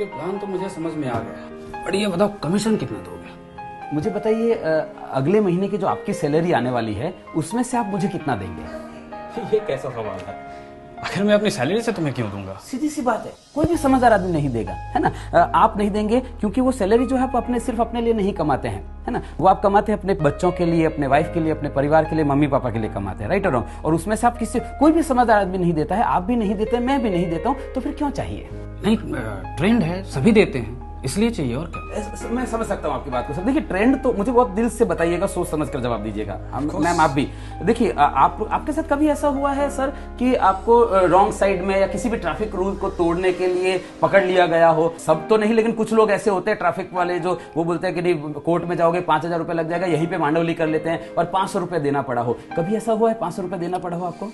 आपके प्लान तो मुझे समझ में आ गया, पर ये बताओ कमीशन कितना दोगे? मुझे बताइए, अगले महीने की जो आपकी सैलरी आने वाली है उसमें से आप मुझे कितना देंगे? ये कैसा सवाल है? आखिर मैं अपनी सैलरी से तुम्हें क्यों दूंगा? सीधी सी बात है, कोई भी समझदार आदमी नहीं देगा, है ना। आप नहीं देंगे क्योंकि वो सैलरी जो है आप अपने सिर्फ अपने लिए नहीं कमाते हैं, है ना। वो आप कमाते हैं अपने बच्चों के लिए, अपने वाइफ के लिए, अपने परिवार के लिए, मम्मी पापा के लिए कमाते हैं, राइट और रॉन्ग। और उसमें से आप किसी कोई भी समझदार आदमी नहीं देता है, आप भी नहीं देते, मैं भी नहीं देता हूँ, तो फिर क्यों चाहिए? नहीं, ट्रेंड है, सभी देते हैं, इसलिए चाहिए, और क्या। मैं समझ सकता हूँ आपकी बात को सर। देखिए, ट्रेंड तो मुझे बहुत दिल से बताइएगा, सोच समझ कर जवाब दीजिएगा। मैम आप भी देखिए, आपके साथ कभी ऐसा हुआ है सर कि आपको रॉन्ग साइड में या किसी भी ट्रैफिक रूल को तोड़ने के लिए पकड़ लिया गया हो? सब तो नहीं, लेकिन कुछ लोग ऐसे होते हैं ट्रैफिक वाले जो वो बोलते हैं कि नहीं कोर्ट में जाओगे 5,000 रुपए लग जाएगा, यहीं पे मांडवली कर लेते हैं और 500 रुपए देना पड़ा हो। कभी ऐसा हुआ है 500 रुपए देना पड़ा हो आपको?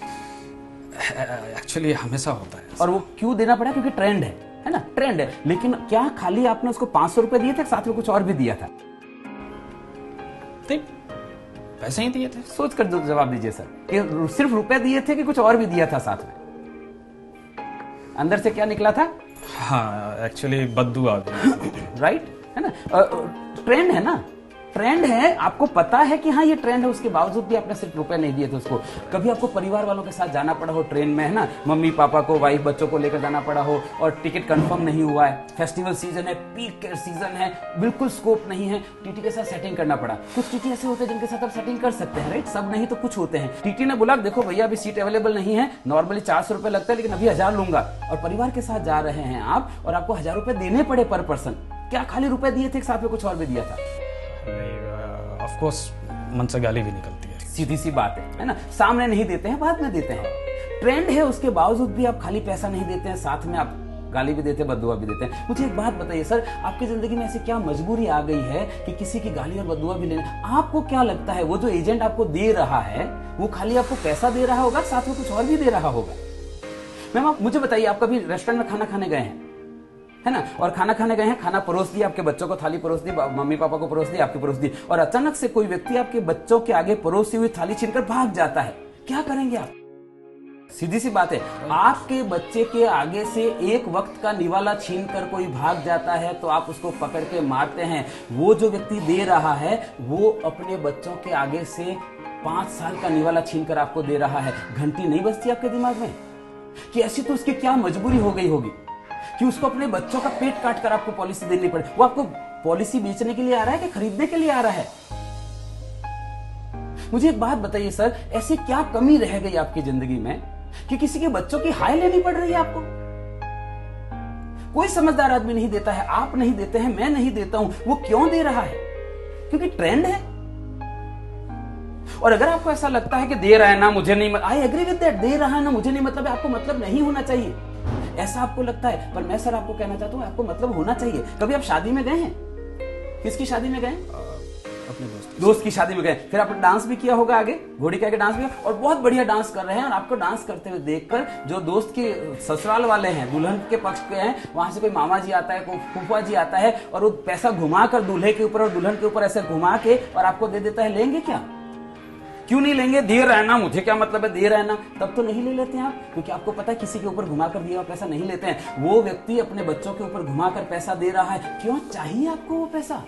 एक्चुअली हमेशा होता है। और वो क्यों देना पड़ा? क्योंकि ट्रेंड है ना, ट्रेंड है। लेकिन क्या खाली आपने उसको 500 रुपए दिए थे, साथ में कुछ और भी दिया था? पैसे ही दिए थे। सोच कर जवाब दीजिए सर, कि सिर्फ रुपए दिए थे कि कुछ और भी दिया था साथ में? अंदर से क्या निकला था? हाँ, एक्चुअली बद्दू आ गई। राइट, है ना। ट्रेंड है ना, ट्रेंड है, आपको पता है कि हाँ ये ट्रेंड है, उसके बावजूद भी आपने सिर्फ रुपए नहीं दिए थे उसको। कभी आपको परिवार वालों के साथ जाना पड़ा हो ट्रेन में, है ना, मम्मी पापा को, वाइफ बच्चों को लेकर जाना पड़ा हो और टिकट कंफर्म नहीं हुआ है, फेस्टिवल सीजन है, पीक सीजन है, बिल्कुल स्कोप नहीं है, टीटी के साथ सेटिंग करना पड़ा। कुछ टीटी ऐसे होते हैं जिनके साथ आप सेटिंग कर सकते हैं, राइट, सब नहीं तो कुछ होते हैं। टीटी ने बोला देखो भैया अभी सीट अवेलेबल नहीं है, नॉर्मली 400 रुपए लगता है लेकिन अभी 1000 लूंगा, और परिवार के साथ जा रहे हैं आप और आपको 1000 रुपए देने पड़े पर पर्सन। क्या खाली रुपए दिए थे, साथ में कुछ और भी दिया था? ऑफ कोर्स मन से गाली भी निकलती है। सीधी सी बात है ना। सामने नहीं देते हैं, बाद में देते हैं। ट्रेंड है, उसके बावजूद भी आप खाली पैसा नहीं देते हैं, साथ में आप गाली भी देते हैं, बद्दुआ भी देते हैं। मुझे एक बात बताइए सर, आपकी जिंदगी में ऐसी क्या मजबूरी आ गई है कि किसी की गाली और बद्दुआ भी लेने? आपको क्या लगता है वो जो एजेंट आपको दे रहा है वो खाली आपको पैसा दे रहा होगा, साथ में कुछ और भी दे रहा होगा? मैम आप मुझे बताइए, आप कभी रेस्टोरेंट में खाना खाने गए हैं, है ना, और खाना खाने गए हैं, खाना परोस दिया, आपके बच्चों को थाली परोस दी, मम्मी पापा को परोस दी, आपकी परोस दी, और अचानक से कोई व्यक्ति आपके बच्चों के आगे परोसी हुई थाली छीनकर भाग जाता है, क्या करेंगे आप? सीधी सी बात है, आपके बच्चे के आगे से एक वक्त का निवाला छीनकर कोई भाग जाता है तो आप उसको पकड़ के मारते हैं। वो जो व्यक्ति दे रहा है वो अपने बच्चों के आगे से 5 साल का निवाला छीनकर आपको दे रहा है। घंटी नहीं बजती आपके दिमाग में कि ऐसी तो उसकी क्या मजबूरी हो गई होगी कि उसको अपने बच्चों का पेट काट कर आपको पॉलिसी देनी पड़े? वो आपको पॉलिसी बेचने के लिए आ रहा है कि खरीदने के लिए आ रहा है? मुझे एक बात बताइए सर, ऐसी क्या कमी रह गई आपकी जिंदगी में कि किसी के बच्चों की हाय लेनी पड़ रही है आपको? कोई समझदार आदमी नहीं देता है, आप नहीं देते हैं, मैं नहीं देता हूं। वो क्यों दे रहा है? क्योंकि ट्रेंड है। और अगर आपको ऐसा लगता है कि दे रहा है ना मुझे नहीं, आई एग्री विद दैट, दे रहा है ना मुझे नहीं मतलब है, आपको मतलब नहीं होना चाहिए, ऐसा आपको लगता है। पर मैं सर आपको कहना चाहता हूं आपको मतलब होना चाहिए। कभी आप शादी में गए हैं? किसकी शादी में गए? अपने दोस्त की शादी में गए, फिर आपने डांस भी किया होगा, आगे घोड़ी के आगे डांस भी किया, और बहुत बढ़िया डांस कर रहे हैं, और आपको डांस करते हुए देखकर जो दोस्त के ससुराल वाले हैं, दुल्हन के पक्ष के हैं, वहां से कोई मामा जी आता है, कोई फूफा जी आता है, और वो पैसा घुमाकर दूल्हे के ऊपर और दुल्हन के ऊपर ऐसे घुमा के और आपको दे देता है, लेंगे क्या? क्यों नहीं लेंगे? दे रहा है ना, मुझे क्या मतलब है, दे रहा है ना, तब तो नहीं ले लेते हैं आप, क्योंकि आपको पता है किसी के ऊपर घुमाकर दिया हुआ पैसा नहीं लेते हैं। वो व्यक्ति अपने बच्चों के ऊपर घुमाकर पैसा दे रहा है, क्यों चाहिए आपको वो पैसा?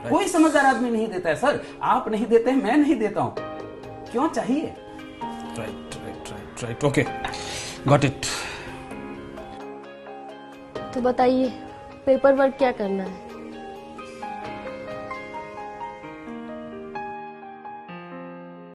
कोई समझदार आदमी नहीं देता है सर, आप नहीं देते हैं, मैं नहीं देता हूं, क्यों चाहिए? Right, okay, got it. तो बताइए पेपर वर्क क्या करना है?